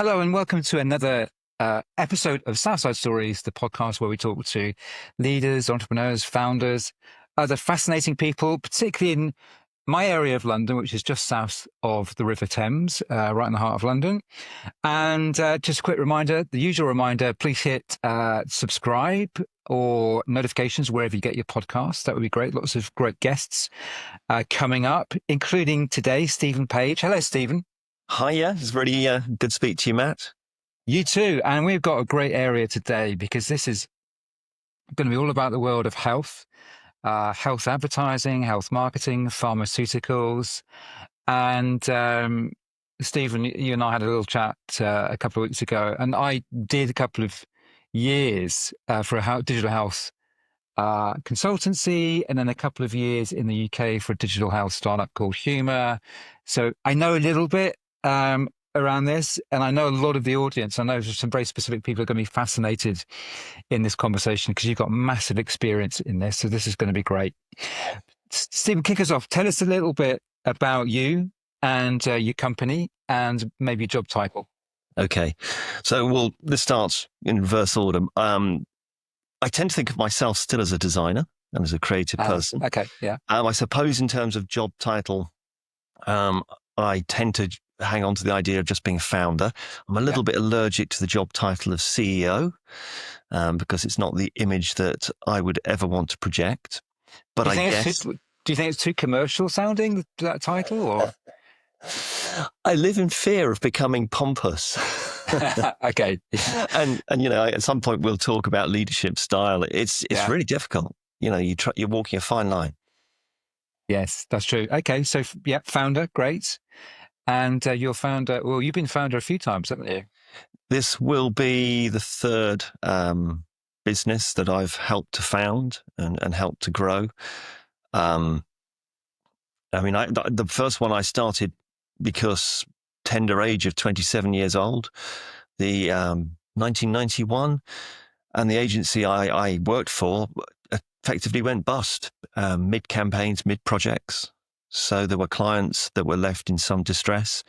Hello and welcome to another episode of Southside Stories, the podcast where we talk to leaders, entrepreneurs, founders, other fascinating people, particularly in my area of London, which is just south of the River Thames, right in the heart of London. And just a quick reminder, the usual reminder, please hit subscribe or notifications wherever you get your podcasts. That would be great. Lots of great guests coming up, including today, Stephen Page. Hello, Stephen. Hiya, it's really good to speak to you, Matt. You too. And we've got a great area today because this is going to be all about the world of health, health advertising, health marketing, pharmaceuticals. And Stephen, you and I had a little chat a couple of weeks ago, and I did a couple of years for a digital health consultancy, and then a couple of years in the UK for a digital health startup called Humour. So I know a little bit around this, and I know a lot of the audience. I know some very specific people are going to be fascinated in this conversation because you've got massive experience in this. So this is going to be great. Stephen, kick us off. Tell us a little bit about you and your company and maybe your job title. Okay, so this starts in reverse order. I tend to think of myself still as a designer and as a creative person. Okay, yeah. I suppose in terms of job title, I tend to hang on to the idea of just being a founder. I'm a little bit allergic to the job title of CEO because it's not the image that I would ever want to project. But do you think it's too commercial sounding, that title? Or I live in fear of becoming pompous. Okay. And at some point we'll talk about leadership style. It's really difficult. You're walking a fine line. Yes, that's true. Okay, so founder, great. And you're founder. Well, you've been founder a few times, haven't you? This will be the third business that I've helped to found and helped to grow. The first one I started because tender age of 27 years old, the 1991, and the agency I worked for effectively went bust mid-campaigns, mid-projects. So there were clients that were left in some distress.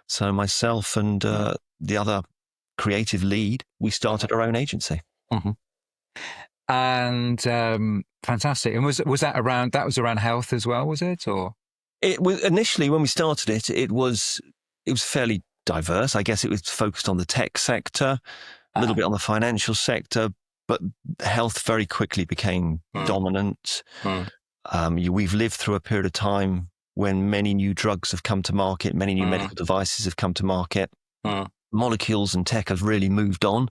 So myself and the other creative lead, we started our own agency. Mm-hmm. And fantastic. And was that around health as well, was it? Or it was initially when we started it, it was fairly diverse. I guess it was focused on the tech sector, a little bit on the financial sector, but health very quickly became dominant. We've lived through a period of time when many new drugs have come to market, many new medical devices have come to market. Molecules and tech have really moved on.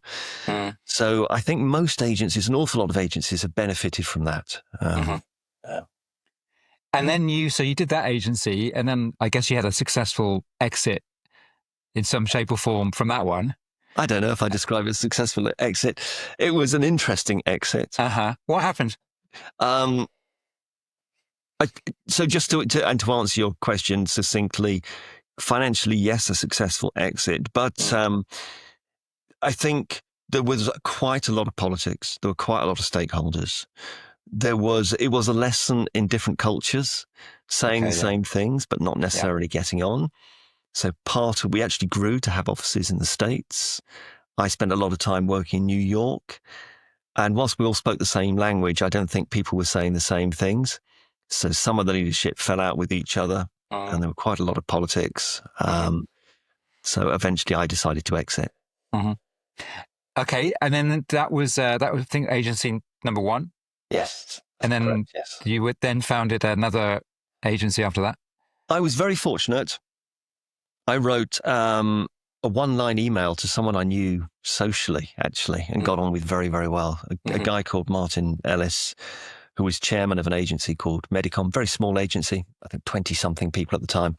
So I think most agencies, an awful lot of agencies, have benefited from that. And then you did that agency, and then I guess you had a successful exit in some shape or form from that one. I don't know if I describe it as a successful exit. It was an interesting exit. What happened? So just to answer your question succinctly, financially, yes, a successful exit. But I think there was quite a lot of politics. There were quite a lot of stakeholders. It was a lesson in different cultures, saying the same things, but not necessarily getting on. So we actually grew to have offices in the States. I spent a lot of time working in New York. And whilst we all spoke the same language, I don't think people were saying the same things. So some of the leadership fell out with each other, and there were quite a lot of politics. So eventually I decided to exit. Okay. And then that was I think agency number one. Yes. And then correct, yes. You then founded another agency after that. I was very fortunate. I wrote a one-line email to someone I knew socially, actually, and got on with very, very well. A guy called Martin Ellis, who was chairman of an agency called Medicom, very small agency, I think 20-something people at the time.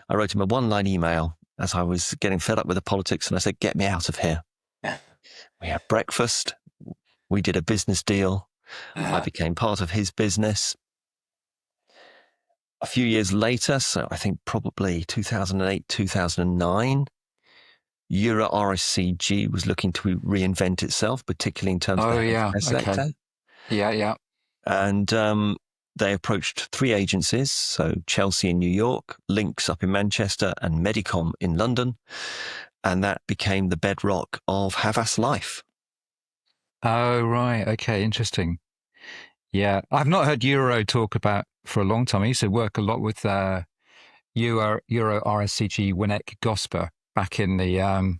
I wrote him a one-line email as I was getting fed up with the politics, and I said, get me out of here. We had breakfast. We did a business deal. I became part of his business. A few years later, so I think probably 2008, 2009, Euro RSCG was looking to reinvent itself, particularly in terms of the healthcare sector. Yeah. And they approached 3 agencies, so Chelsea in New York, Lynx up in Manchester, and Medicom in London. And that became the bedrock of Havas life. Oh, right. Okay. Interesting. Yeah. I've not heard Euro talk about for a long time. I used to work a lot with Euro RSCG Winnick Gosper back in the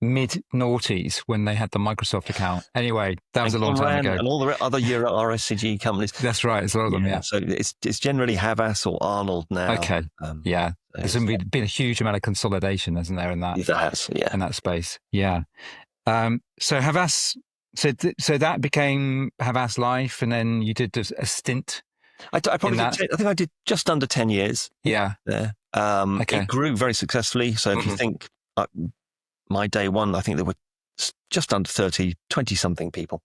mid noughties when they had the Microsoft account. Anyway, that was And a long time Conran ago. and all the other Euro RSCG companies. That's right. It's a lot of them. Yeah. So it's generally Havas or Arnold now. Okay. Yeah. There's been a huge amount of consolidation, hasn't there, in that yeah. in that space? Yeah. So Havas, so that became Havas Life, and then you did a stint. I probably did, I think I did just under 10 years. Yeah. There. Okay. It grew very successfully. So if you think my day one, I think there were just under 20 something people.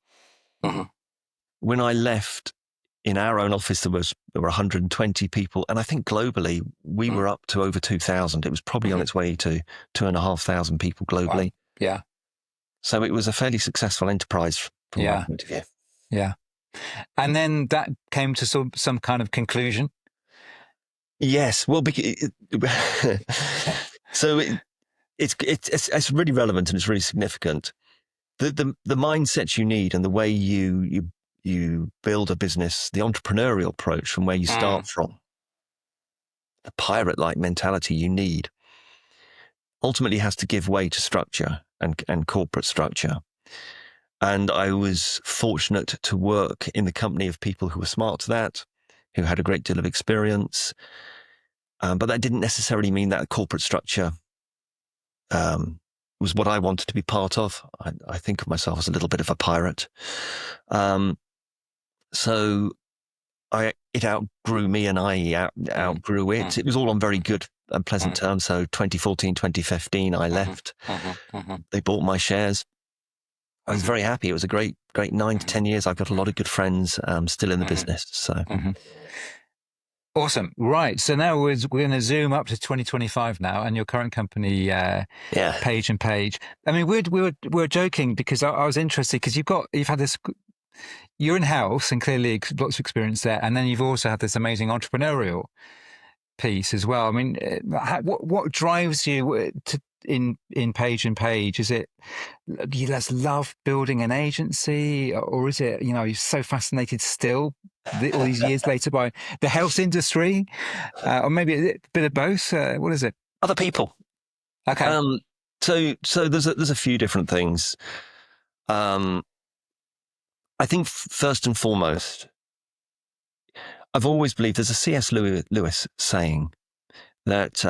When I left, in our own office, there were 120 people. And I think globally, we were up to over 2,000. It was probably on its way to 2,500 people globally. Wow. Yeah. So it was a fairly successful enterprise from my point of view. Yeah. And then that came to some kind of conclusion. Yes. Well, so it's really relevant and it's really significant. The mindset you need and the way you build a business, the entrepreneurial approach from where you start from, the pirate-like mentality you need, ultimately has to give way to structure and corporate structure. And I was fortunate to work in the company of people who were smart to that, who had a great deal of experience. But that didn't necessarily mean that corporate structure was what I wanted to be part of. I think of myself as a little bit of a pirate. So it outgrew me and I outgrew it. It was all on very good and pleasant terms. So 2014, 2015, I left. They bought my shares. I was very happy. It was a great 9 to 10 years. I've got a lot of good friends still in the business. So. Awesome. Right. So now we're going to zoom up to 2025 now, and your current company, Page and Page. I mean, we were joking because I was interested because you've had this. You're in house and clearly lots of experience there, and then you've also had this amazing entrepreneurial piece as well. I mean, what drives you in Page and Page? Is it you just love building an agency, or is it you're so fascinated still all these years later by the health industry, or maybe a bit of both? What is it? Other people. Okay. So there's a few different things. I think first and foremost, I've always believed there's a C.S. Lewis saying that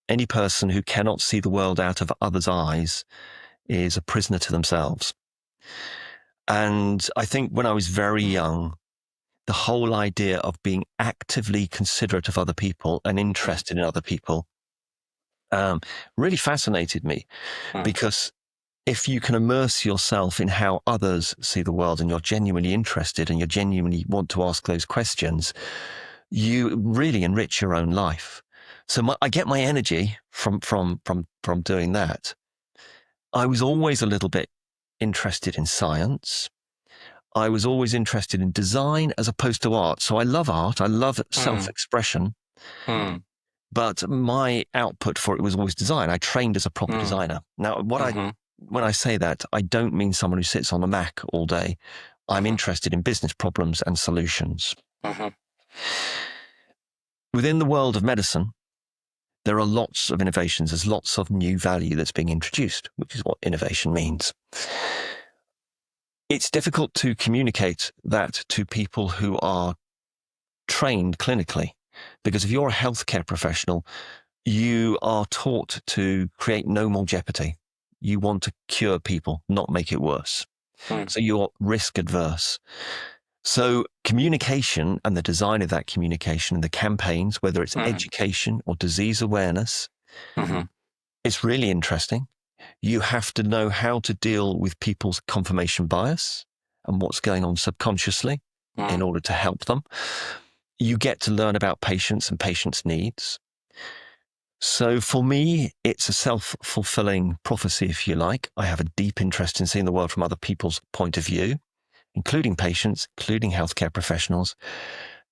any person who cannot see the world out of others' eyes is a prisoner to themselves. And I think when I was very young, the whole idea of being actively considerate of other people and interested in other people really fascinated me, because if you can immerse yourself in how others see the world and you're genuinely interested and you genuinely want to ask those questions, you really enrich your own life. So I get my energy from doing that. I was always a little bit interested in science. I was always interested in design as opposed to art. So I love art. I love self-expression. But my output for it was always design. I trained as a proper designer. Now, when I say that, I don't mean someone who sits on a Mac all day. I'm interested in business problems and solutions. Within the world of medicine, there are lots of innovations. There's lots of new value that's being introduced, which is what innovation means. It's difficult to communicate that to people who are trained clinically, because if you're a healthcare professional, you are taught to create no more jeopardy. You want to cure people, not make it worse. So you're risk adverse. So communication and the design of that communication and the campaigns, whether it's education or disease awareness, it's really interesting. You have to know how to deal with people's confirmation bias and what's going on subconsciously in order to help them. You get to learn about patients and patients' needs. So for me, it's a self-fulfilling prophecy, if you like. I have a deep interest in seeing the world from other people's point of view, including patients, including healthcare professionals,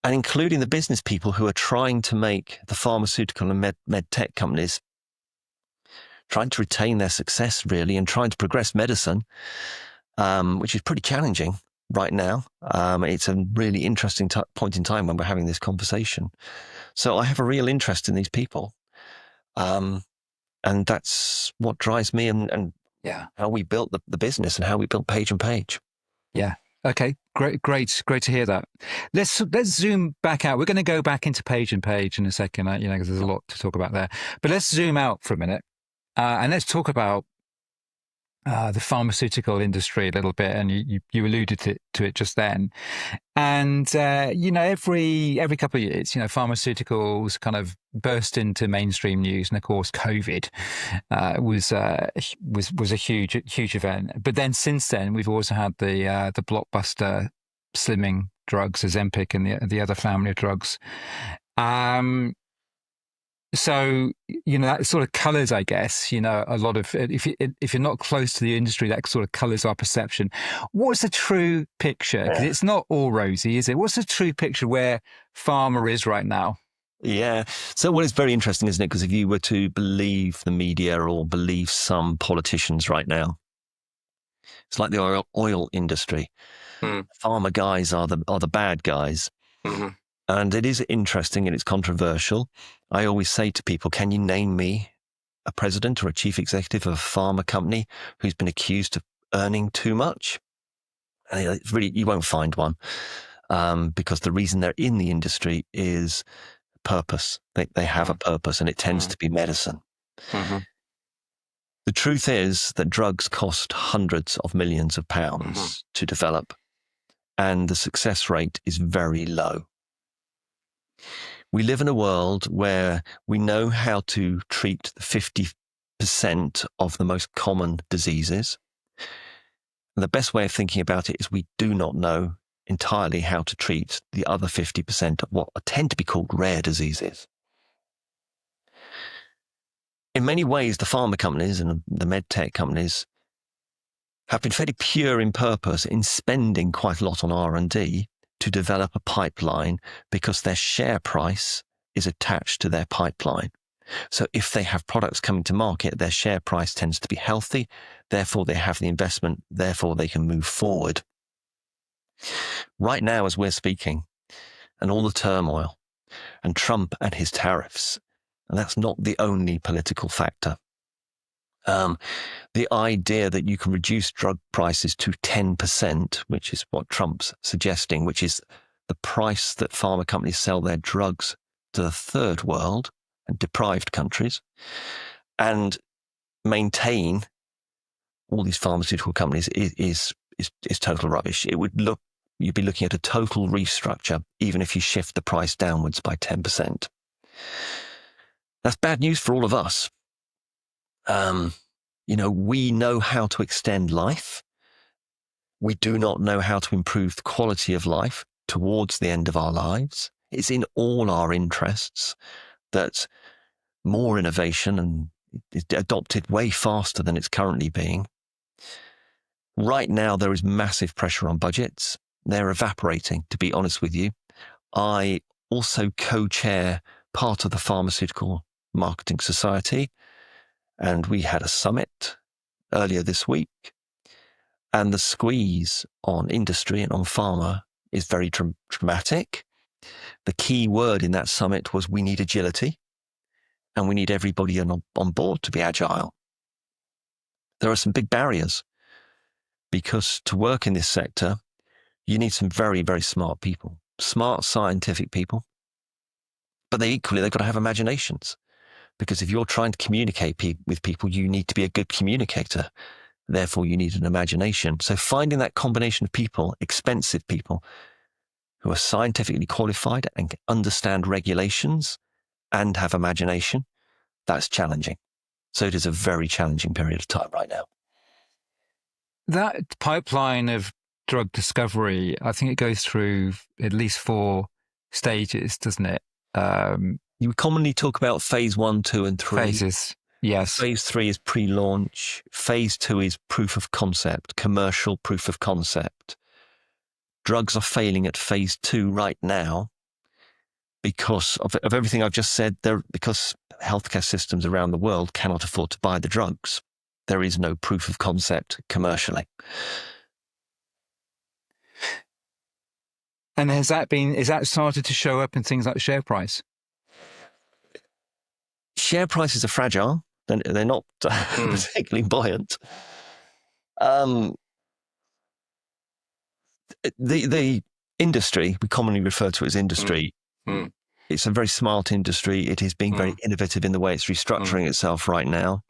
and including the business people who are trying to make the pharmaceutical and med tech companies trying to retain their success, really, and trying to progress medicine, which is pretty challenging right now. It's a really interesting point in time when we're having this conversation. So I have a real interest in these people. And that's what drives me and how we built the business and how we built Page and Page. Yeah. Okay. Great to hear that. Let's zoom back out. We're going to go back into Page and Page in a second, because there's a lot to talk about there. But let's zoom out for a minute, and let's talk about the pharmaceutical industry a little bit. And you alluded to it just then. And every couple of years, pharmaceuticals kind of burst into mainstream news, and of course, COVID was a huge event. But then since then, we've also had the blockbuster slimming drugs, Ozempic, and the other family of drugs. So that sort of colours, I guess, a lot of, if you're not close to the industry, that sort of colours our perception. What's the true picture? Because it's not all rosy, is it? What's the true picture where pharma is right now? Yeah. So, well, it's very interesting, isn't it? Because if you were to believe the media or believe some politicians right now, it's like the oil industry. Pharma guys are the bad guys. Mm-hmm. And it is interesting and it's controversial. I always say to people, can you name me a president or a chief executive of a pharma company who's been accused of earning too much? And it's really, you won't find one, because the reason they're in the industry is purpose. They have a purpose, and it tends to be medicine. Mm-hmm. The truth is that drugs cost hundreds of millions of pounds to develop, and the success rate is very low. We live in a world where we know how to treat 50% of the most common diseases. And the best way of thinking about it is we do not know entirely how to treat the other 50% of what tend to be called rare diseases. In many ways, the pharma companies and the med tech companies have been fairly pure in purpose in spending quite a lot on R&D to develop a pipeline, because their share price is attached to their pipeline. So if they have products coming to market, their share price tends to be healthy. Therefore, they have the investment. Therefore, they can move forward. Right now, as we're speaking, and all the turmoil, and Trump and his tariffs, and that's not the only political factor. The idea that you can reduce drug prices to 10%, which is what Trump's suggesting, which is the price that pharma companies sell their drugs to the third world and deprived countries, and maintain all these pharmaceutical companies, is total rubbish. You'd be looking at a total restructure, even if you shift the price downwards by 10%. That's bad news for all of us. We know how to extend life. We do not know how to improve the quality of life towards the end of our lives. It's in all our interests that more innovation and is adopted way faster than it's currently being. Right now, there is massive pressure on budgets. They're evaporating, to be honest with you. I also co-chair part of the Pharmaceutical Marketing Society, and we had a summit earlier this week. And the squeeze on industry and on pharma is very dramatic. The key word in that summit was we need agility, and we need everybody on board to be agile. There are some big barriers, because to work in this sector, you need some very, very smart people, smart scientific people, but they've got to have imaginations, because if you're trying to communicate with people, you need to be a good communicator. Therefore, you need an imagination. So finding that combination of people, expensive people, who are scientifically qualified and understand regulations and have imagination, that's challenging. So it is a very challenging period of time right now. That pipeline of drug discovery, I think it goes through at least 4 stages, doesn't it? You commonly talk about phase 1, 2, and 3. Phases, yes. Phase 3 is pre-launch. Phase 2 is proof of concept, commercial proof of concept. Drugs are failing at phase 2 right now because of everything I've just said, because healthcare systems around the world cannot afford to buy the drugs. There is no proof of concept commercially. And is that started to show up in things like share price? Share prices are fragile. They're not particularly buoyant. The industry, we commonly refer to it as industry, it's a very smart industry. It is being very innovative in the way it's restructuring itself right now.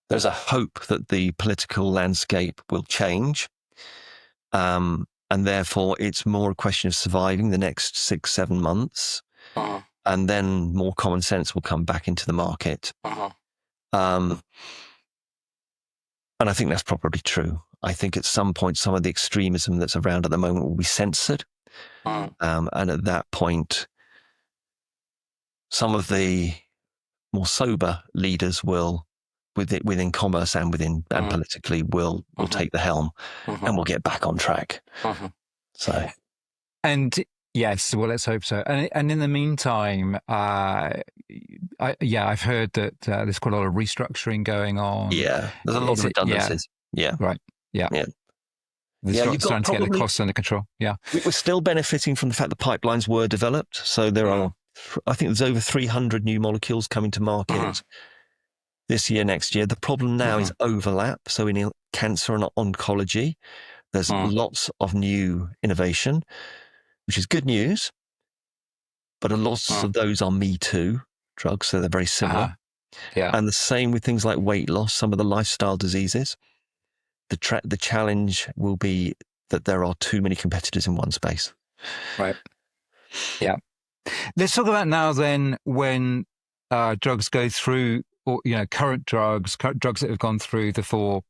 There's a hope that the political landscape will change. And therefore, it's more a question of surviving the next 6-7 months. And then more common sense will come back into the market. And I think that's probably true. I think at some point, some of the extremism that's around at the moment will be censored. And at that point, some of the more sober leaders will, within commerce and and politically, will take the helm, and we'll get back on track. So, and yes, well, let's hope so. And in the meantime, I've heard that there's quite a lot of restructuring going on. Yeah, there's a lot of redundancies. Yeah, right. Yeah. You've got starting to get the costs under control. Yeah, we're still benefiting from the fact that pipelines were developed. So there are, I think there's over 300 new molecules coming to market this year, next year. The problem now is overlap. So in cancer and oncology, there's lots of new innovation, which is good news. But a lot of those are Me Too drugs, so they're very similar. And the same with things like weight loss, some of the lifestyle diseases. The challenge will be that there are too many competitors in one space. Right. Yeah. Let's talk about now then when drugs go through, or current drugs that have gone through the four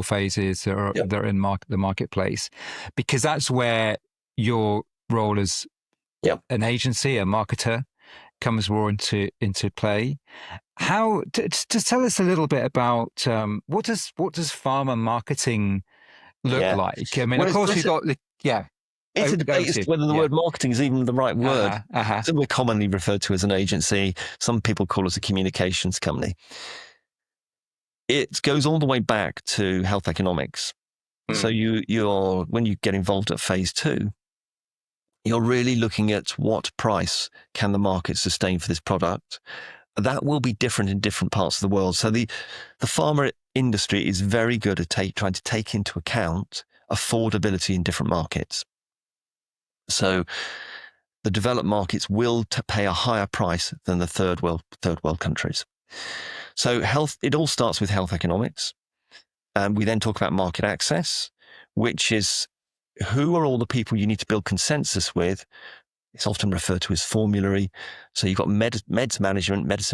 phases that are in the marketplace, because that's where your role as an agency, a marketer, comes more into play. How to tell us a little bit about what does pharma marketing look like? I mean, of course we've got it's a debate as to whether the word marketing is even the right word. So we're commonly referred to as an agency. Some people call us a communications company. It goes all the way back to health economics. So you're when you get involved at phase 2, you're really looking at what price can the market sustain for this product. That will be different in different parts of the world. So the pharma industry is very good at trying to take into account affordability in different markets. So the developed markets will pay a higher price than the third world countries. So it all starts with health economics. And we then talk about market access, which is who are all the people you need to build consensus with. It's often referred to as formulary. So you've got medicine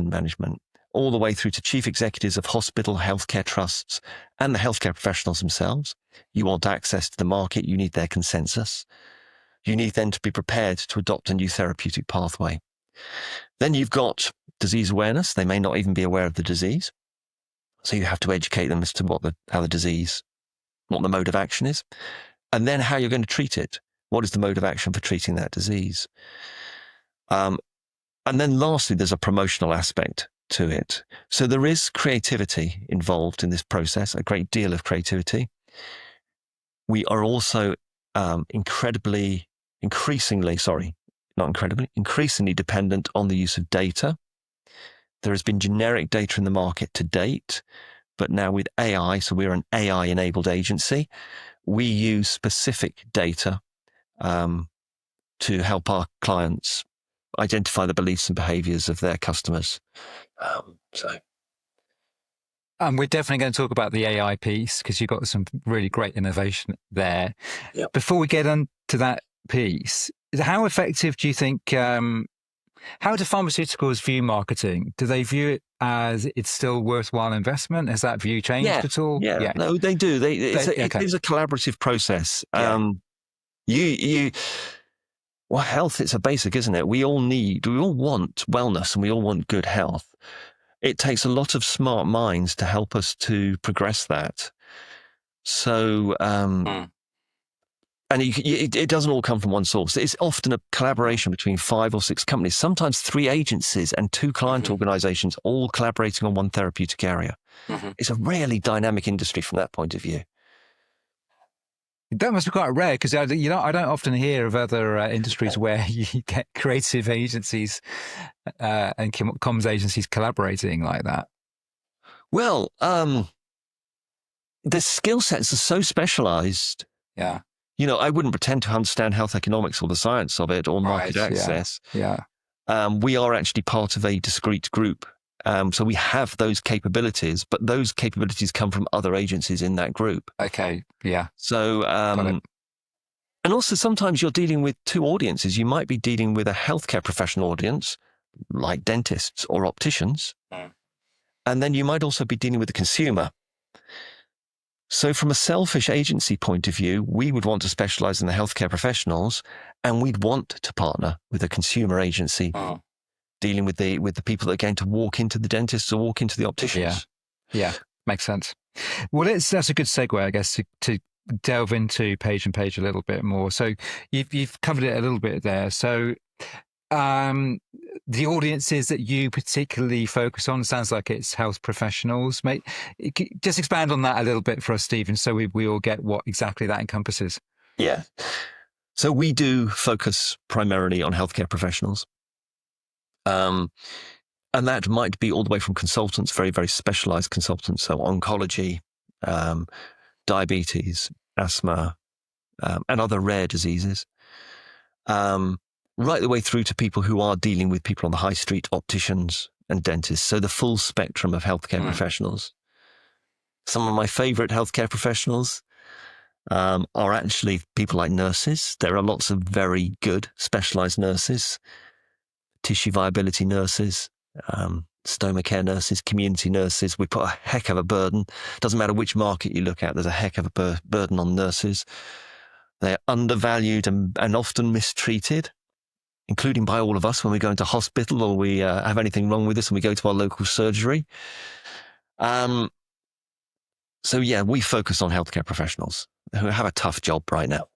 management, all the way through to chief executives of hospital, healthcare trusts, and the healthcare professionals themselves. You want access to the market. You need their consensus. You need then to be prepared to adopt a new therapeutic pathway. Then you've got disease awareness. They may not even be aware of the disease. So you have to educate them as to what the mode of action is. And then how you're going to treat it. What is the mode of action for treating that disease? And then lastly, there's a promotional aspect to it. So there is creativity involved in this process, a great deal of creativity. We are also increasingly dependent on the use of data. There has been generic data in the market to date, but now with AI, so we're an AI-enabled agency, we use specific data to help our clients identify the beliefs and behaviours of their customers. And we're definitely going to talk about the AI piece because you've got some really great innovation there. Yep. Before we get on to that piece, how effective do you think, how do pharmaceuticals view marketing? Do they view it as it's still worthwhile investment? Has that view changed at all? Yeah, no, they do. It is a collaborative process. Well, health, it's a basic, isn't it? We all want wellness and we all want good health. It takes a lot of smart minds to help us to progress that. So, and And it doesn't all come from one source. It's often a collaboration between 5 or 6 companies, sometimes 3 agencies and 2 client organizations, all collaborating on one therapeutic area. It's a really dynamic industry from that point of view. That must be quite rare because I don't often hear of other industries where you get creative agencies and comms agencies collaborating like that. Well, the skill sets are so specialized. Yeah. I wouldn't pretend to understand health economics or the science of it or market access. Yeah. We are actually part of a discrete group. So we have those capabilities, but those capabilities come from other agencies in that group. Okay. Yeah. So, and also sometimes you're dealing with 2 audiences. You might be dealing with a healthcare professional audience, like dentists or opticians. And then you might also be dealing with the consumer. So from a selfish agency point of view, we would want to specialize in the healthcare professionals, and we'd want to partner with a consumer agency dealing with the people that are going to walk into the dentists or walk into the opticians. Yeah. Makes sense. Well, that's a good segue, I guess, to delve into Page and Page a little bit more. So you've covered it a little bit there. So the audiences that you particularly focus on sounds like it's health professionals. Mate, just expand on that a little bit for us, Stephen, so we all get what exactly that encompasses. Yeah. So we do focus primarily on healthcare professionals. And that might be all the way from consultants, very, very specialized consultants. So oncology, diabetes, asthma, and other rare diseases. Right the way through to people who are dealing with people on the high street, opticians and dentists. So the full spectrum of healthcare professionals. Some of my favorite healthcare professionals are actually people like nurses. There are lots of very good specialized nurses, tissue viability nurses, stoma care nurses, community nurses. We put a heck of a burden. Doesn't matter which market you look at, there's a heck of a burden on nurses. They're undervalued and often mistreated, including by all of us when we go into hospital or we have anything wrong with us and we go to our local surgery. So yeah, we focus on healthcare professionals who have a tough job right now.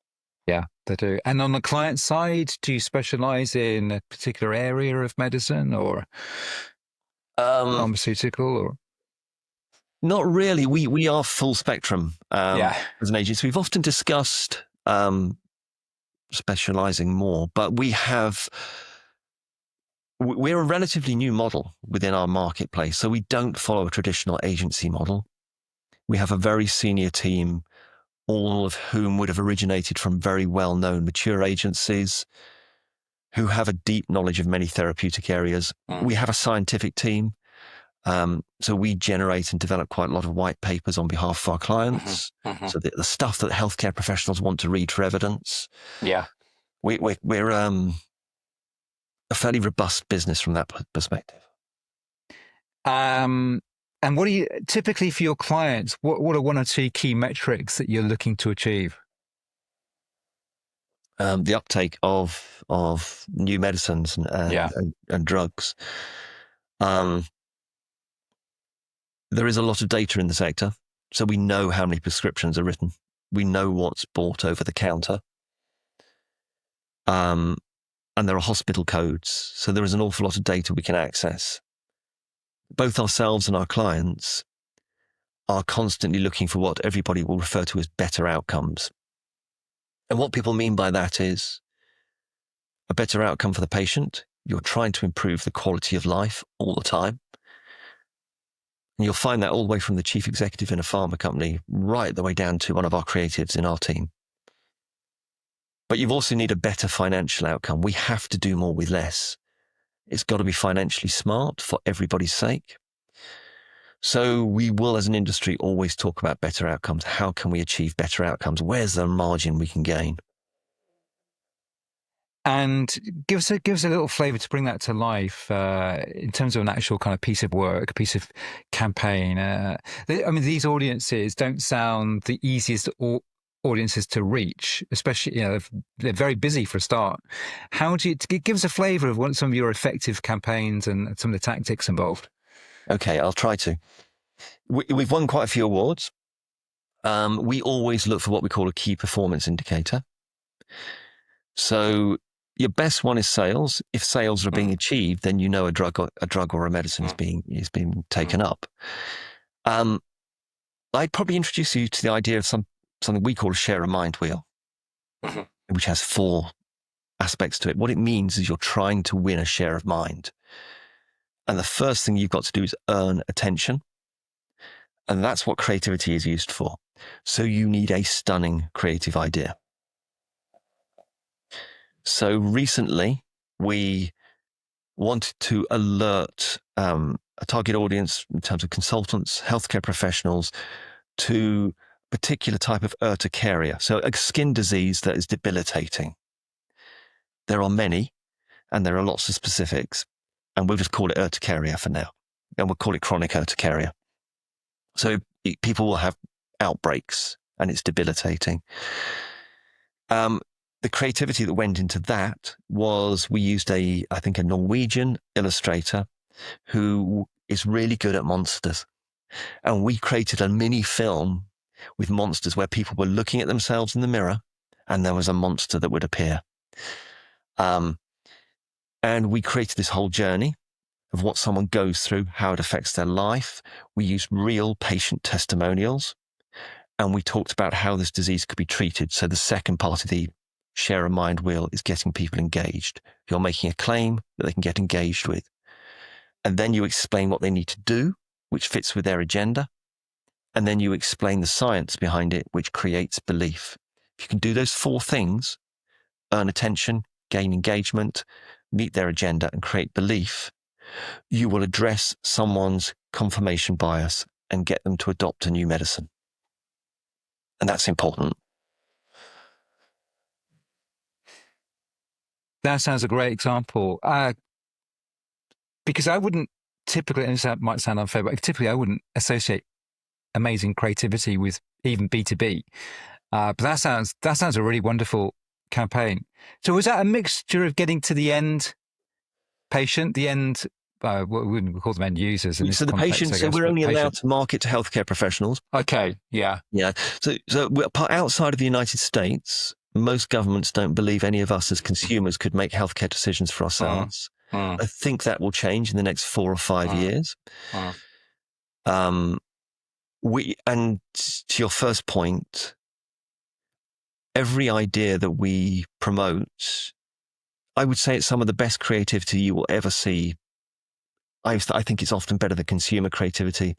Yeah, they do. And on the client side, do you specialize in a particular area of medicine or pharmaceutical or? Not really. We are full spectrum as an agency. We've often discussed specializing more, but we're a relatively new model within our marketplace. So we don't follow a traditional agency model. We have a very senior team, all of whom would have originated from very well-known mature agencies who have a deep knowledge of many therapeutic areas. We have a scientific team. So we generate and develop quite a lot of white papers on behalf of our clients. So the stuff that healthcare professionals want to read for evidence. Yeah. We're a fairly robust business from that perspective. And what do you typically for your clients? What are 1 or 2 key metrics that you're looking to achieve? The uptake of new medicines and drugs. There is a lot of data in the sector, so we know how many prescriptions are written. We know what's bought over the counter. And there are hospital codes, so there is an awful lot of data we can access. Both ourselves and our clients are constantly looking for what everybody will refer to as better outcomes. And what people mean by that is a better outcome for the patient. You're trying to improve the quality of life all the time. And you'll find that all the way from the chief executive in a pharma company, right the way down to one of our creatives in our team. But you also need a better financial outcome. We have to do more with less. It's got to be financially smart for everybody's sake. So we will, as an industry, always talk about better outcomes. How can we achieve better outcomes? Where's the margin we can gain? And give us a little flavour to bring that to life in terms of an actual kind of piece of work, a piece of campaign. I mean, these audiences don't sound the easiest audiences to reach, especially they're very busy for a start. How do you give us a flavour of what some of your effective campaigns and some of the tactics involved? Okay, I'll try to. We've won quite a few awards. We always look for what we call a key performance indicator. So your best one is sales. If sales are being achieved, then you know a drug or a medicine is being taken up. I'd probably introduce you to the idea of something we call a share of mind wheel, which has 4 aspects to it. What it means is you're trying to win a share of mind. And the first thing you've got to do is earn attention. And that's what creativity is used for. So you need a stunning creative idea. So recently, we wanted to alert a target audience in terms of consultants, healthcare professionals, to a particular type of urticaria, so a skin disease that is debilitating. There are many, and there are lots of specifics, and we'll just call it urticaria for now, and we'll call it chronic urticaria. So people will have outbreaks, and it's debilitating. The creativity that went into that was we used I think a Norwegian illustrator who is really good at monsters. And we created a mini film with monsters where people were looking at themselves in the mirror and there was a monster that would appear. And we created this whole journey of what someone goes through, how it affects their life. We used real patient testimonials and we talked about how this disease could be treated. So the second part of the share a mind wheel is getting people engaged. You're making a claim that they can get engaged with. And then you explain what they need to do, which fits with their agenda. And then you explain the science behind it, which creates belief. If you can do those 4 things, earn attention, gain engagement, meet their agenda, and create belief, you will address someone's confirmation bias and get them to adopt a new medicine. And that's important. That sounds a great example. Because I wouldn't typically, and this might sound unfair, but typically I wouldn't associate amazing creativity with even B2B. But that sounds a really wonderful campaign. So was that a mixture of getting to the end patient, the end, what we wouldn't call them end users in this So the context, patients, I guess, so we're only allowed patient. to market to healthcare professionals. Okay, yeah. Yeah. So we're outside of the United States, most governments don't believe any of us as consumers could make healthcare decisions for ourselves. I think that will change in the next 4 or 5 years. And to your first point, every idea that we promote, I would say it's some of the best creativity you will ever see. I think it's often better than consumer creativity.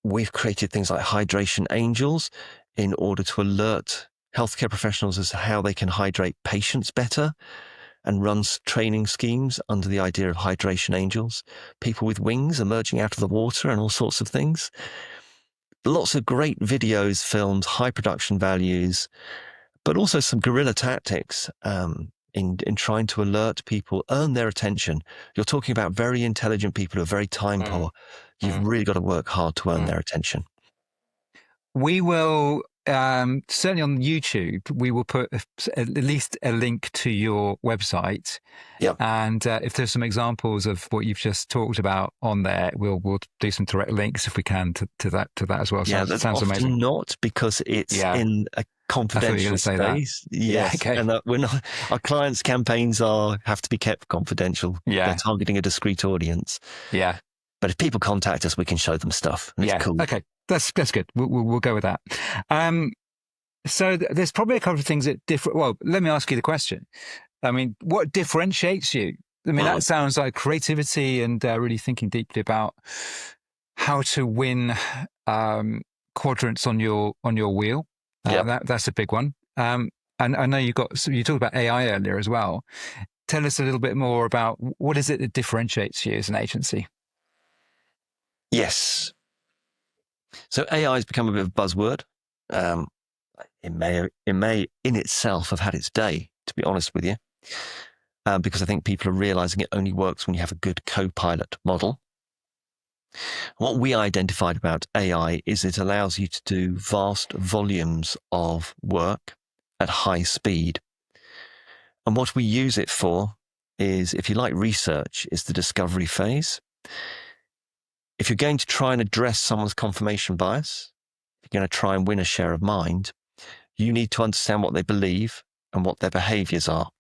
We've created things like hydration angels in order to alert healthcare professionals as to how they can hydrate patients better, and run training schemes under the idea of hydration angels, people with wings emerging out of the water and all sorts of things. Lots of great videos, films, high production values, but also some guerrilla tactics in trying to alert people, earn their attention. You're talking about very intelligent people who are very time poor. You've really got to work hard to earn their attention. We will, certainly on YouTube, we will put at least a link to your website. Yep. And if there's some examples of what you've just talked about on there, we'll do some direct links if we can to that as well. Yeah, that's sounds often amazing. not, because it's in a confidential space. Yes, okay. And we're not. Our clients' campaigns have to be kept confidential. Yeah, they're targeting a discrete audience. Yeah, but if people contact us, we can show them stuff. And it's cool. Okay, that's good. We'll go with that. So there's probably a couple of things that differ. Well, let me ask you the question. I mean, what differentiates you? I mean, that sounds like creativity and really thinking deeply about how to win quadrants on your wheel. That's a big one. And I know you talked about AI earlier as well. Tell us a little bit more about what is it that differentiates you as an agency? Yes. So AI has become a bit of a buzzword. It may in itself have had its day, to be honest with you, because I think people are realizing it only works when you have a good co-pilot model. What we identified about AI is it allows you to do vast volumes of work at high speed. And what we use it for is, if you like research, is the discovery phase. If you're going to try and address someone's confirmation bias, if you're going to try and win a share of mind, you need to understand what they believe and what their behaviours are.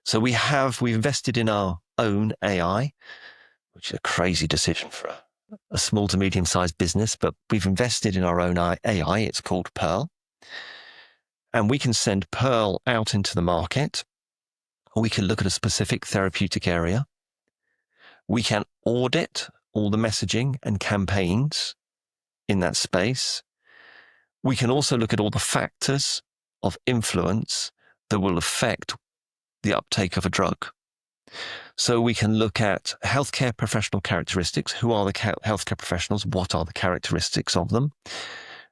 So we've invested in our own AI, which is a crazy decision for a small to medium-sized business, but we've invested in our own AI. It's called PIRL. And we can send PIRL out into the market, or we can look at a specific therapeutic area. We can audit all the messaging and campaigns in that space. We can also look at all the factors of influence that will affect the uptake of a drug. So we can look at healthcare professional characteristics. Who are the healthcare professionals? What are the characteristics of them?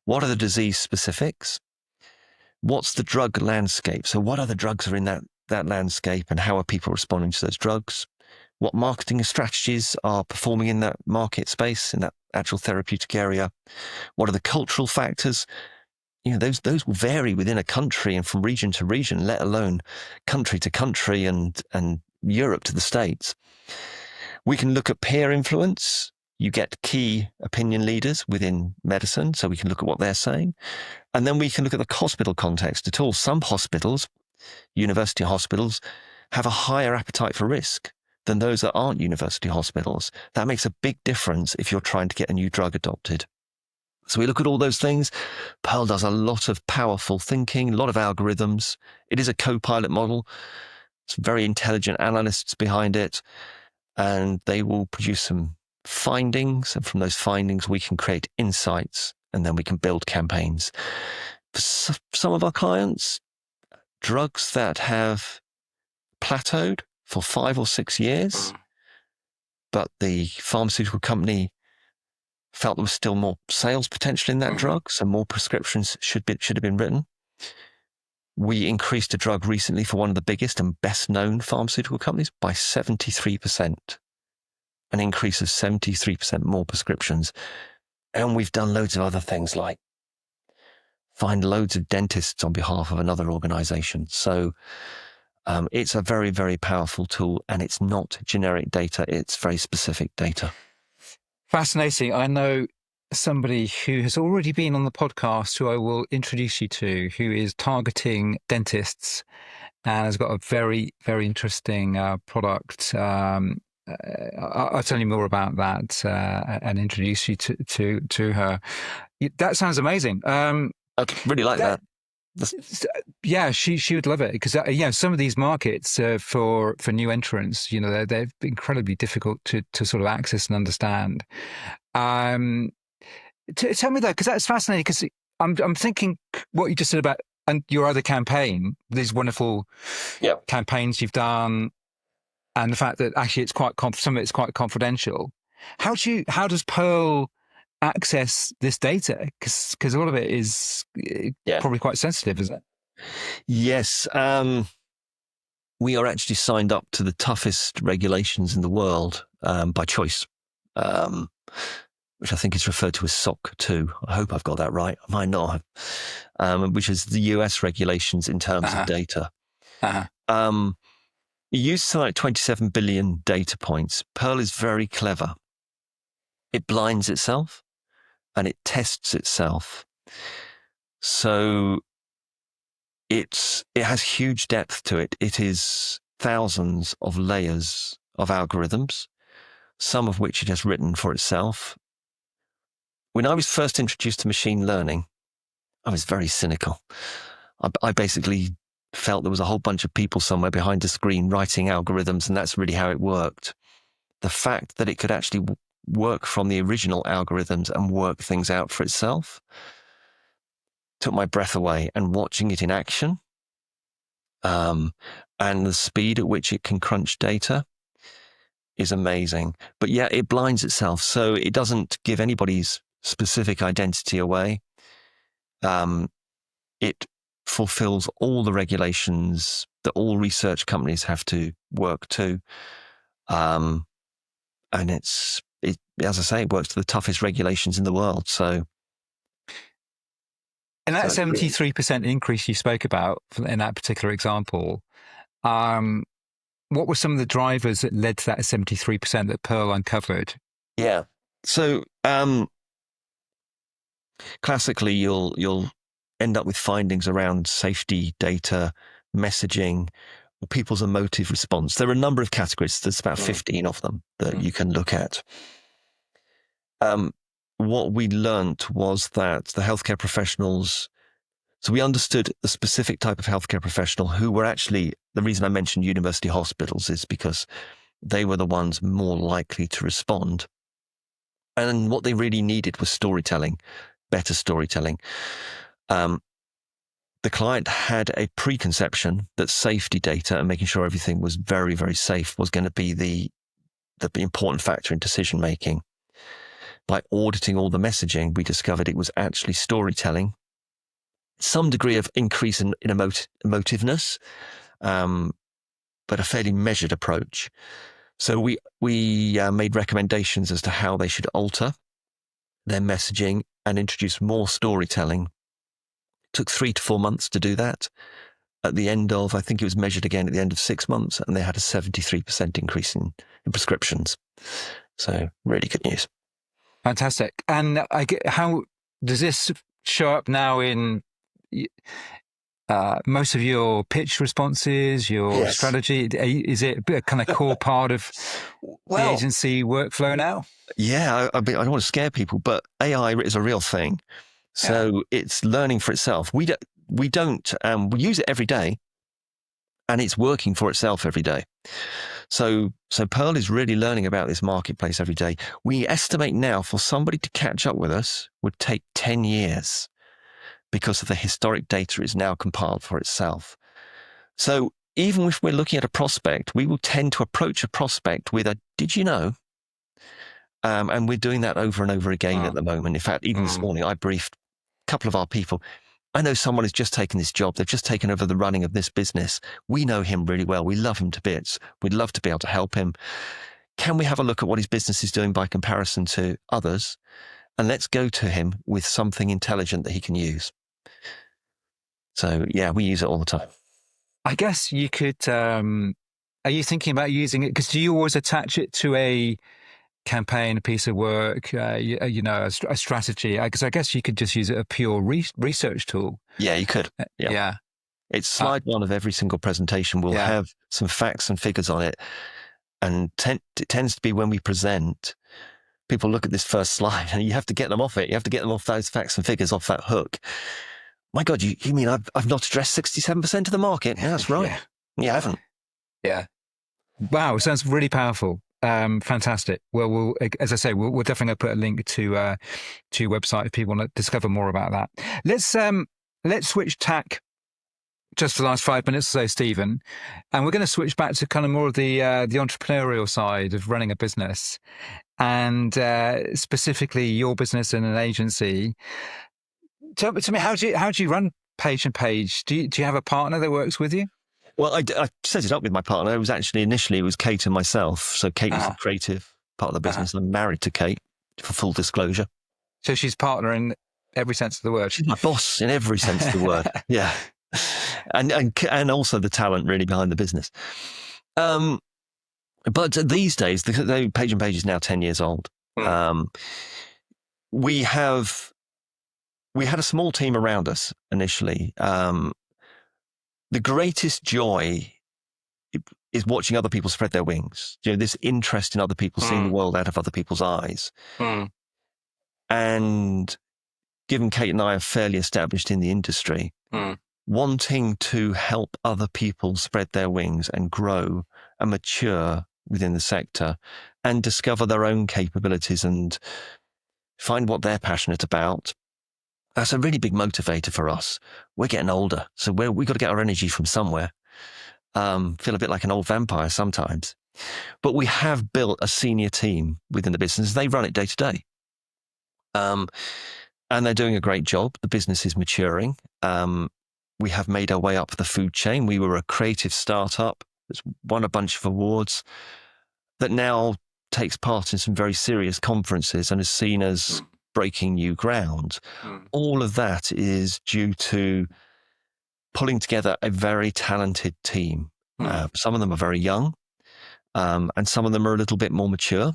What are the disease specifics? What's the drug landscape? So what other drugs are in that landscape, and how are people responding to those drugs? What marketing strategies are performing in that market space, in that actual therapeutic area? What are the cultural factors? Those will vary within a country and from region to region, let alone country to country and Europe to the States. We can look at peer influence. You get key opinion leaders within medicine, so we can look at what they're saying. And then we can look at the hospital context at all. Some hospitals, university hospitals, have a higher appetite for risk than those that aren't university hospitals. That makes a big difference if you're trying to get a new drug adopted. So we look at all those things. PIRL does a lot of powerful thinking, a lot of algorithms. It is a co-pilot model. It's very intelligent analysts behind it, and they will produce some findings. And from those findings, we can create insights, and then we can build campaigns. For some of our clients, drugs that have plateaued for 5 or 6 years, but the pharmaceutical company felt there was still more sales potential in that drug, so more prescriptions should have been written. We increased a drug recently for one of the biggest and best known pharmaceutical companies by 73%, an increase of 73% more prescriptions. And we've done loads of other things, like find loads of dentists on behalf of another organization. So it's a very, very powerful tool, and it's not generic data. It's very specific data. Fascinating. I know somebody who has already been on the podcast, who I will introduce you to, who is targeting dentists and has got a very, very interesting product. I'll tell you more about that and introduce you to her. That sounds amazing. I'd really like that. Yeah, she would love it, because some of these markets for new entrants, they're incredibly difficult to sort of access and understand. Tell me that, because that's fascinating. Because I'm thinking what you just said about your other campaign, these wonderful campaigns you've done, and the fact that actually some of it's quite confidential. How does PIRL access this data? Because a lot of it is probably quite sensitive, isn't it? Yes. We are actually signed up to the toughest regulations in the world by choice, which I think is referred to as SOC 2. I hope I've got that right. I might not have. Which is the US regulations in terms of data. It uses like 27 billion data points. PIRL is very clever. It blinds itself and it tests itself. So it has huge depth to it. It is thousands of layers of algorithms, some of which it has written for itself. When I was first introduced to machine learning, I was very cynical. I basically felt there was a whole bunch of people somewhere behind a screen writing algorithms, and that's really how it worked. The fact that it could actually work from the original algorithms and work things out for itself took my breath away, and watching it in action, and the speed at which it can crunch data is amazing. But yeah, it blinds itself, so it doesn't give anybody's specific identity away. It fulfills all the regulations that all research companies have to work to. And as I say, it works to the toughest regulations in the world. So, and that 73% increase you spoke about in that particular example, what were some of the drivers that led to that 73% that PIRL uncovered? Yeah. So, classically, you'll end up with findings around safety data, messaging, or people's emotive response. There are a number of categories. There's about 15 of them that you can look at. What we learnt was that the healthcare professionals, so we understood the specific type of healthcare professional who were actually, the reason I mentioned university hospitals is because they were the ones more likely to respond. And what they really needed was storytelling, better storytelling. The client had a preconception that safety data and making sure everything was very, very safe was going to be the important factor in decision making. By auditing all the messaging, we discovered it was actually storytelling, some degree of increase in emotiveness, but a fairly measured approach. So we made recommendations as to how they should alter their messaging and introduce more storytelling. It took 3 to 4 months to do that. At the end of, I think it was measured again at the end of 6 months, and they had a 73% increase in prescriptions. So really good news. Fantastic. And how does this show up now in most of your pitch responses, your strategy? Is it a kind of core part of the agency workflow now? Yeah, I don't want to scare people, but AI is a real thing. So it's learning for itself. We use it every day, and it's working for itself every day. So PIRL is really learning about this marketplace every day. We estimate now for somebody to catch up with us would take 10 years because of the historic data is now compiled for itself. So even if we're looking at a prospect, we will tend to approach a prospect with a, did you know? And we're doing that over and over again at the moment. In fact, even this morning, I briefed a couple of our people. I know someone has just taken this job. They've just taken over the running of this business. We know him really well. We love him to bits. We'd love to be able to help him. Can we have a look at what his business is doing by comparison to others? And let's go to him with something intelligent that he can use. So yeah, we use it all the time. I guess you could, are you thinking about using it? Because do you always attach it to a campaign, a piece of work, a strategy? Because I guess you could just use it a pure research tool. Yeah, you could. Yeah. It's slide one of every single presentation. We'll have some facts and figures on it. And it tends to be when we present, people look at this first slide and you have to get them off it. You have to get them off those facts and figures, off that hook. My God, you mean I've not addressed 67% of the market? Yeah, that's right. Yeah, I haven't. Yeah. Wow, sounds really powerful. Fantastic. Well, we'll, as I say, we're definitely going to put a link to your website if people want to discover more about that. Let's switch tack just for the last 5 minutes or so, Stephen, and we're going to switch back to kind of more of the entrepreneurial side of running a business, and specifically your business in an agency. Tell me, how do you run Page and Page? Do you have a partner that works with you? Well, I set it up with my partner. It was actually initially Kate and myself. So Kate was the creative part of the business. I'm married to Kate, for full disclosure. So she's partner in every sense of the word. She's my boss in every sense of the word. Yeah, and also the talent really behind the business. But these days, the Page and Page is now 10 years old. We had a small team around us initially. The greatest joy is watching other people spread their wings. You know, this interest in other people, seeing the world out of other people's eyes. And given Kate and I are fairly established in the industry, wanting to help other people spread their wings and grow and mature within the sector and discover their own capabilities and find what they're passionate about. That's a really big motivator for us. We're getting older, so we've got to get our energy from somewhere. Feel a bit like an old vampire sometimes. But we have built a senior team within the business. They run it day to day. And they're doing a great job. The business is maturing. We have made our way up the food chain. We were a creative startup that's won a bunch of awards that now takes part in some very serious conferences and is seen as breaking new ground. All of that is due to pulling together a very talented team. Some of them are very young, and some of them are a little bit more mature.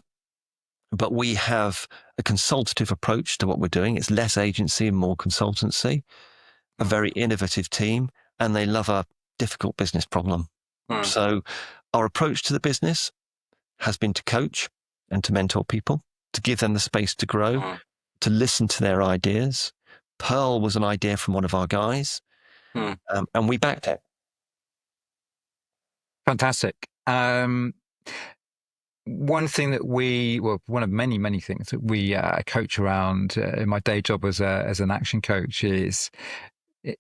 But we have a consultative approach to what we're doing. It's less agency and more consultancy. a very innovative team, and they love a difficult business problem. So our approach to the business has been to coach and to mentor people, to give them the space to grow, to listen to their ideas. PIRL was an idea from one of our guys, and we backed it. Fantastic. One thing that one of many, many things that we coach around in my day job as an action coach is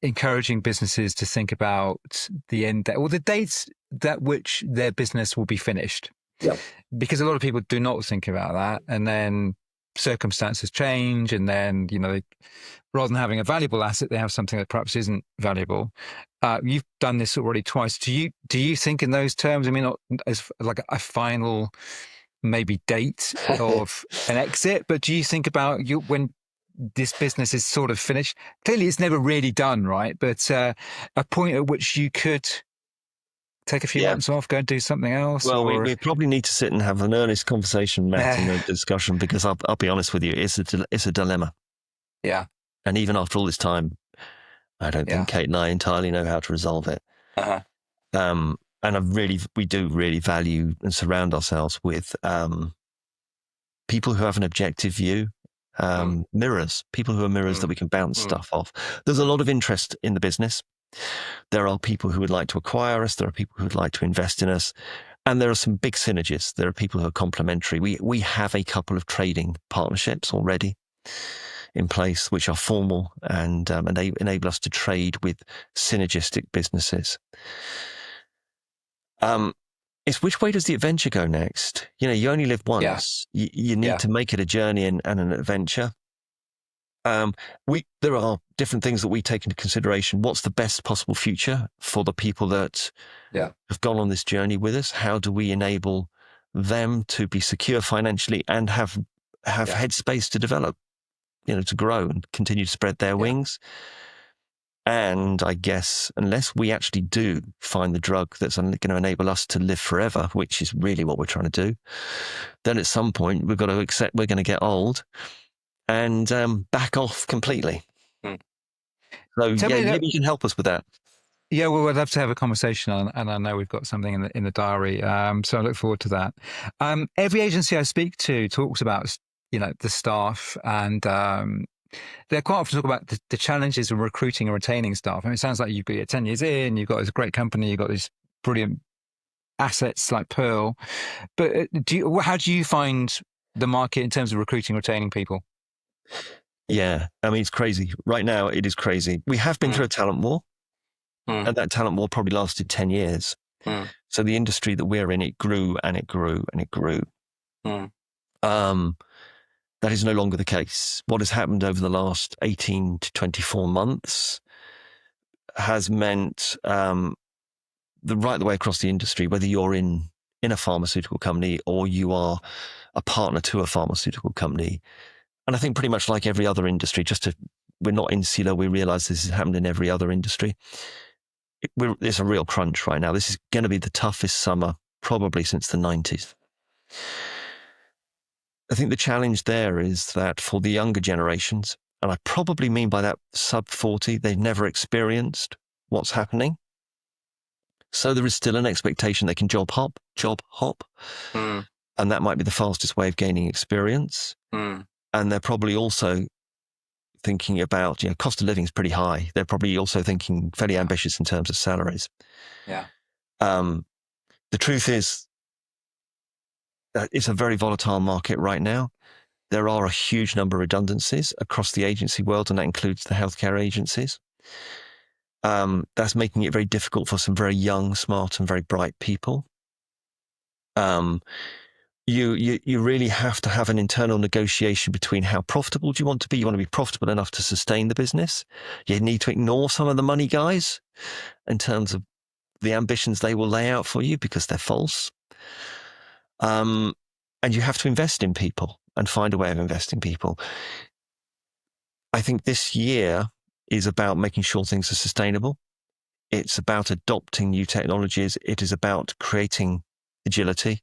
encouraging businesses to think about the end date or the dates that which their business will be finished. Yep. Because a lot of people do not think about that, and then circumstances change, and then rather than having a valuable asset, they have something that perhaps isn't valuable. You've done this already twice. Do you think in those terms? I mean, not as like a final maybe date of an exit, but do you think about when this business is sort of finished? Clearly, it's never really done, right? But a point at which you could take a few months off, go and do something else? Well, we probably need to sit and have an earnest conversation, Matt, and a discussion, because I'll be honest with you, it's a dilemma. Yeah. And even after all this time, I don't think Kate and I entirely know how to resolve it. And we do really value and surround ourselves with people who have an objective view, mirrors, people who are mirrors that we can bounce stuff off. There's a lot of interest in the business. There are people who would like to acquire us. There are people who would like to invest in us. And there are some big synergies. There are people who are complementary. We have a couple of trading partnerships already in place, which are formal and they enable us to trade with synergistic businesses. It's which way does the adventure go next? You only live once. You need to make it a journey and an adventure. There are different things that we take into consideration. What's the best possible future for the people that have gone on this journey with us? How do we enable them to be secure financially and have headspace to develop, to grow and continue to spread their wings? And I guess unless we actually do find the drug that's going to enable us to live forever, which is really what we're trying to do, then at some point we've got to accept we're going to get old and back off completely. So maybe you can help us with that. Yeah, well, I'd love to have a conversation, and I know we've got something in the diary, so I look forward to that. Every agency I speak to talks about the staff, and they quite often talk about the challenges of recruiting and retaining staff. I mean, it sounds like you've got 10 years in, you've got this great company, you've got these brilliant assets like PIRL, but how do you find the market in terms of recruiting and retaining people? Yeah, I mean, it's crazy. Right now, it is crazy. We have been through a talent war, and that talent war probably lasted 10 years. So the industry that we're in, it grew and it grew and it grew. That is no longer the case. What has happened over the last 18 to 24 months has meant right the way across the industry, whether you're in a pharmaceutical company or you are a partner to a pharmaceutical company. And I think pretty much like every other industry, we're not insular, we realize this has happened in every other industry. It's a real crunch right now. This is going to be the toughest summer probably since the 90s. I think the challenge there is that for the younger generations, and I probably mean by that sub 40, they've never experienced what's happening. So there is still an expectation they can job hop, and that might be the fastest way of gaining experience. And they're probably also thinking about, cost of living is pretty high. They're probably also thinking fairly ambitious in terms of salaries. The truth is that it's a very volatile market right now. There are a huge number of redundancies across the agency world, and that includes the healthcare agencies. That's making it very difficult for some very young, smart, and very bright people. You really have to have an internal negotiation between how profitable do you want to be. You want to be profitable enough to sustain the business. You need to ignore some of the money guys in terms of the ambitions they will lay out for you because they're false. And you have to invest in people and find a way of investing people. I think this year is about making sure things are sustainable. It's about adopting new technologies. It is about creating agility.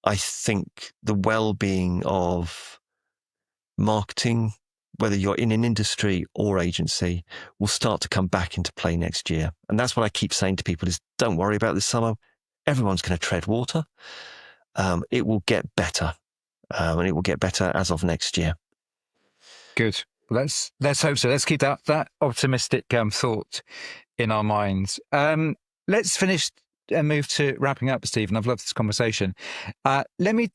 I think the well-being of marketing, whether you're in an industry or agency, will start to come back into play next year. And that's what I keep saying to people is, don't worry about this summer. Everyone's going to tread water. It will get better. And it will get better as of next year. Good. Let's hope so. Let's keep that optimistic thought in our minds. Let's finish and move to wrapping up, Stephen. I've loved this conversation. Let me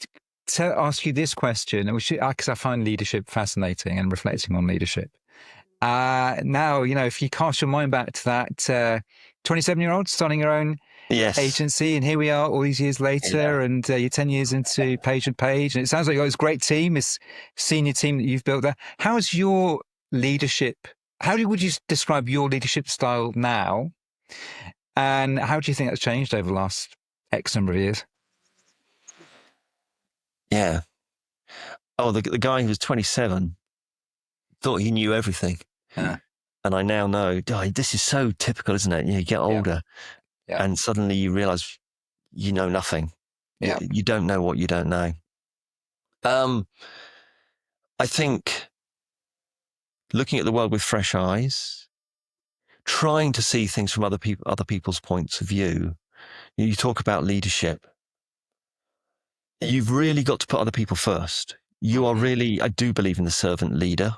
ask you this question, because I find leadership fascinating and reflecting on leadership. Now, if you cast your mind back to that 27-year-old starting your own agency, and here we are all these years later, and you're 10 years into Page and Page, and it sounds like you've got this great team, this senior team that you've built there. How's your leadership? Would you describe your leadership style now? And how do you think that's changed over the last X number of years? Yeah. Oh, the guy who was 27 thought he knew everything. Yeah. And I now know, this is so typical, isn't it? You get older and suddenly you realize you know nothing. Yeah. You don't know what you don't know. I think looking at the world with fresh eyes, trying to see things from other people's points of view. You talk about leadership. You've really got to put other people first. You are really, I do believe in the servant leader.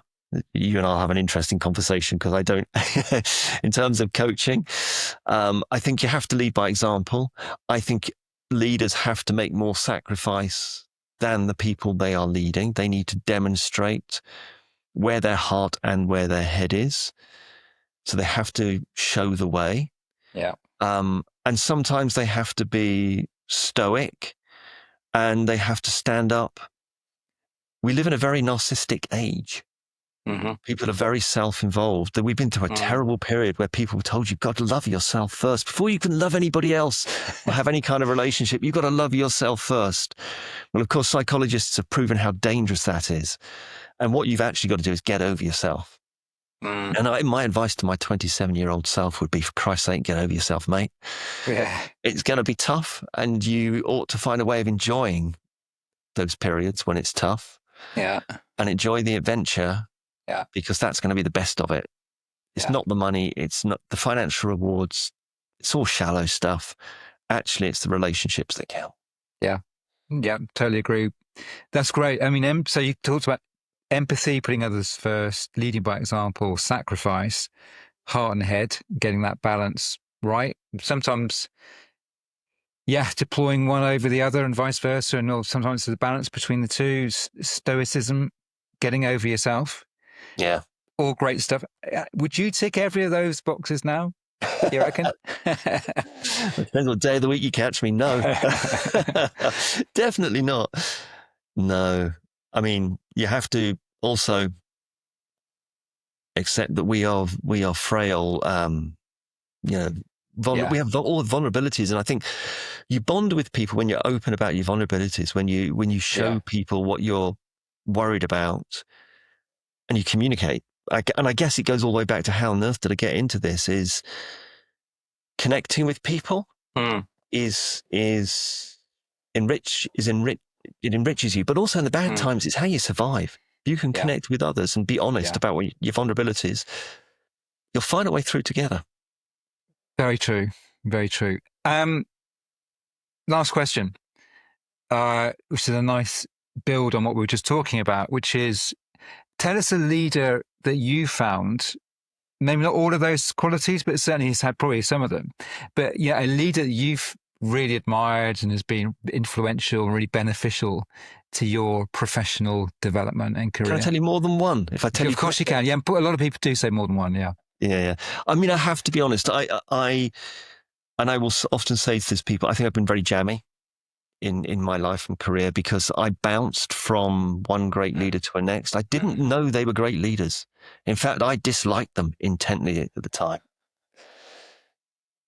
You and I'll have an interesting conversation because I don't, in terms of coaching, I think you have to lead by example. I think leaders have to make more sacrifice than the people they are leading. They need to demonstrate where their heart and where their head is. So they have to show the way. Yeah. And sometimes they have to be stoic and they have to stand up. We live in a very narcissistic age. Mm-hmm. People are very self-involved. We've been through a terrible period where people were told you've got to love yourself first. Before you can love anybody else or have any kind of relationship, you've got to love yourself first. Well, of course, psychologists have proven how dangerous that is. And what you've actually got to do is get over yourself. And my advice to my 27-year-old self would be, for Christ's sake, get over yourself, mate. Yeah. It's going to be tough, and you ought to find a way of enjoying those periods when it's tough. Yeah. And enjoy the adventure. Yeah. Because that's going to be the best of it. It's not the money. It's not the financial rewards. It's all shallow stuff. Actually, it's the relationships that count. Yeah. Yeah, totally agree. That's great. I mean, so you talked about empathy, putting others first, leading by example, sacrifice, heart and head, getting that balance right. Sometimes, deploying one over the other and vice versa. And sometimes there's a balance between the two. Stoicism, getting over yourself. Yeah. All great stuff. Would you tick every of those boxes now? You reckon? Depends what day of the week you catch me. No. Definitely not. No. I mean, you have to also accept that we are frail. We have all the vulnerabilities, and I think you bond with people when you're open about your vulnerabilities. When you show people what you're worried about, and you communicate. And I guess it goes all the way back to how on earth did I get into this? Is connecting with people it enriches you, but also in the bad times, it's how you survive. If you can connect with others and be honest about your vulnerabilities, you'll find a way through together. Very true. Very true. Last question, which is a nice build on what we were just talking about, which is, tell us a leader that you found, maybe not all of those qualities, but certainly he's had probably some of them. But a leader that you've really admired and has been influential and really beneficial to your professional development and career. Can I tell you more than one? If I tell you, of course you can. Yeah, a lot of people do say more than one. Yeah. Yeah. I mean, I have to be honest. I will often say to these people, I think I've been very jammy in my life and career because I bounced from one great leader to a next. I didn't know they were great leaders. In fact, I disliked them intently at the time.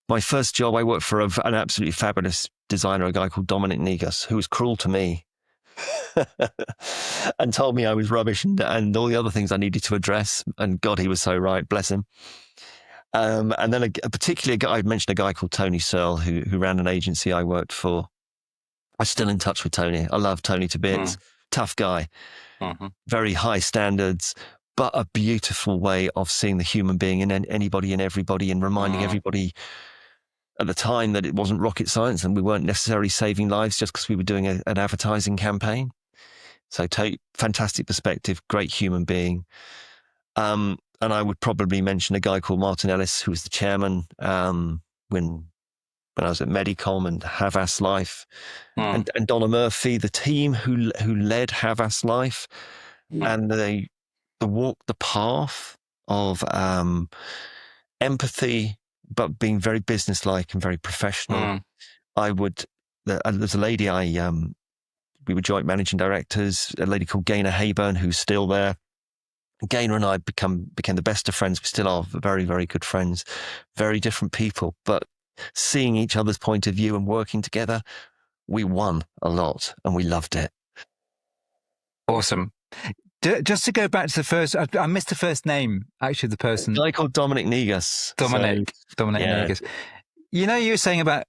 My first job, I worked for an absolutely fabulous designer, a guy called Dominic Negus, who was cruel to me and told me I was rubbish and all the other things I needed to address. And God, he was so right, bless him. And then a particular guy, I mentioned a guy called Tony Searle, who ran an agency I worked for. I'm still in touch with Tony. I love Tony to bits. Tough guy, very high standards, but a beautiful way of seeing the human being in anybody and everybody, and reminding everybody at the time that it wasn't rocket science and we weren't necessarily saving lives just because we were doing an advertising campaign. So fantastic perspective, great human being. And I would probably mention a guy called Martin Ellis, who was the chairman when I was at Medicom and Havas Life, and Donna Murphy, the team who led Havas Life, and they walked the path of empathy, but being very businesslike and very professional. There's a lady we were joint managing directors, a lady called Gaynor Hayburn, who's still there. Gaynor and I became the best of friends. We still are very, very good friends, very different people, but seeing each other's point of view and working together, we won a lot and we loved it. Awesome. Just to go back to the first, I missed the first name, actually, the person. A guy called Dominic Negus. Dominic Negus. You know, you were saying about,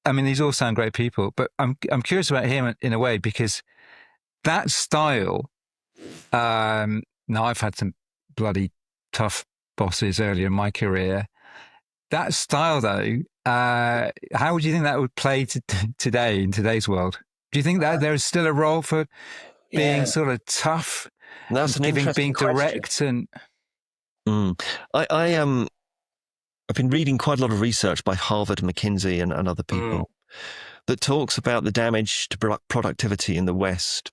I mean, these all sound great people, but I'm curious about him in a way, because that style, now I've had some bloody tough bosses earlier in my career. That style, though, how would you think that would play today in today's world? Do you think that there is still a role for being sort of tough, that's an interesting being direct, and I've been reading quite a lot of research by Harvard, McKinsey, and other people that talks about the damage to productivity in the West,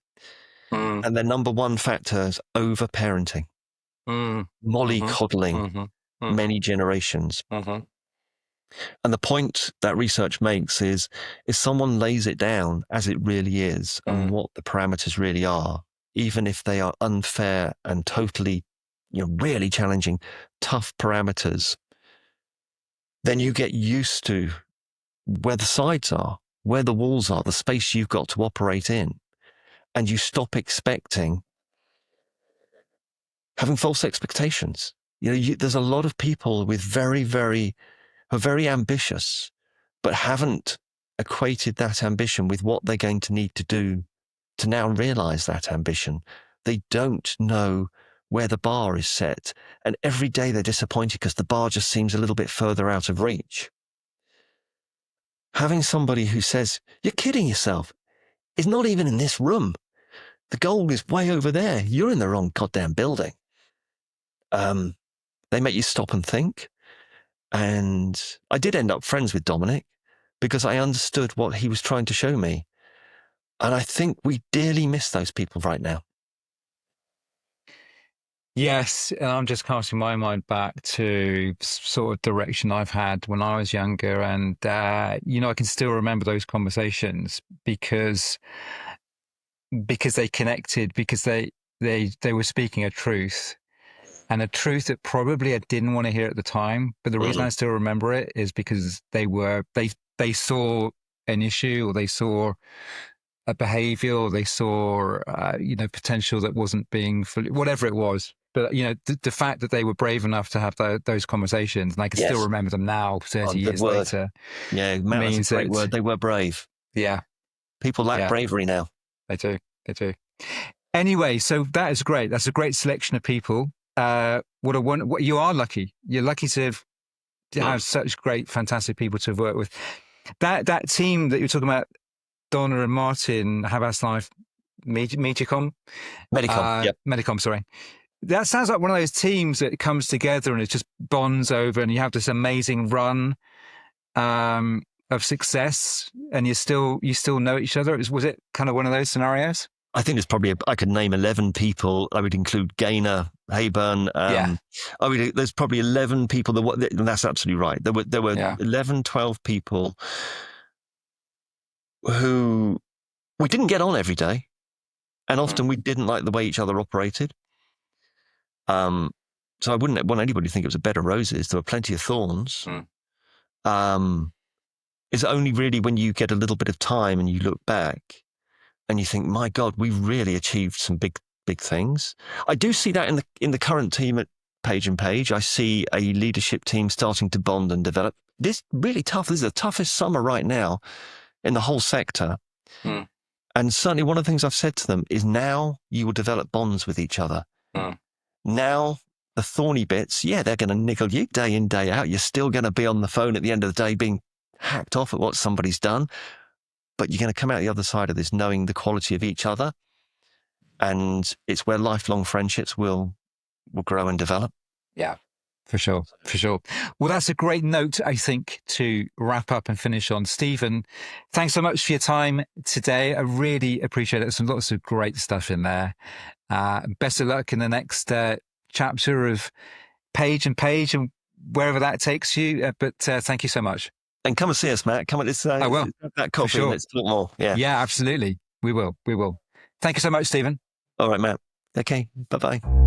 and their number one factor is over-parenting, mollycoddling, many generations. And the point that research makes is if someone lays it down as it really is and what the parameters really are, even if they are unfair and totally, really challenging, tough parameters, then you get used to where the sides are, where the walls are, the space you've got to operate in. And you stop having false expectations. There's a lot of people with are very ambitious, but haven't equated that ambition with what they're going to need to do to now realize that ambition. They don't know where the bar is set. And every day they're disappointed because the bar just seems a little bit further out of reach. Having somebody who says, "You're kidding yourself. It's not even in this room. The goal is way over there. You're in the wrong goddamn building." They make you stop and think. And I did end up friends with Dominic because I understood what he was trying to show me. And I think we dearly miss those people right now. Yes, and I'm just casting my mind back to sort of direction I've had when I was younger, and I can still remember those conversations because they connected, because they were speaking a truth, and a truth that probably I didn't want to hear at the time. But the reason I still remember it is because they saw an issue, or they saw a behavior, or they saw potential that wasn't being fully, whatever it was. But the fact that they were brave enough to have those conversations, and I can still remember them now, 30 years later. Yeah, means a great word. They were brave. Yeah, people lack bravery now. They do. Anyway, so that is great. That's a great selection of people. What you are lucky. You're lucky to have such great, fantastic people to have worked with. That team that you're talking about, Donna and Martin, Havas Life, Medicom, sorry. That sounds like one of those teams that comes together and it just bonds over, and you have this amazing run of success, and you still know each other. Was it kind of one of those scenarios? I think there's probably I could name 11 people. I would include Gaynor, Hayburn. There's probably 11 people and that's absolutely right. There were 11, 12 people who we didn't get on every day, and often we didn't like the way each other operated. So I wouldn't want anybody to think it was a bed of roses. There were plenty of thorns. It's only really when you get a little bit of time and you look back and you think, my God, we really achieved some big things. I do see that in the current team at Page & Page. I see a leadership team starting to bond and develop. This is the toughest summer right now in the whole sector. And certainly one of the things I've said to them is now you will develop bonds with each other. Now, the thorny bits, yeah, they're going to nickel you day in, day out. You're still going to be on the phone at the end of the day being hacked off at what somebody's done. But you're going to come out the other side of this knowing the quality of each other. And it's where lifelong friendships will grow and develop. Yeah, for sure. For sure. Well, that's a great note, I think, to wrap up and finish on. Stephen, thanks so much for your time today. I really appreciate it. There's lots of great stuff in there. Best of luck in the next chapter of Page and wherever that takes you. But thank you so much. And come and see us, Matt. Come and let's I will. have that coffee. Sure. Let's talk more. Yeah. Yeah, absolutely. We will. Thank you so much, Stephen. All right, Matt. Okay. Bye-bye.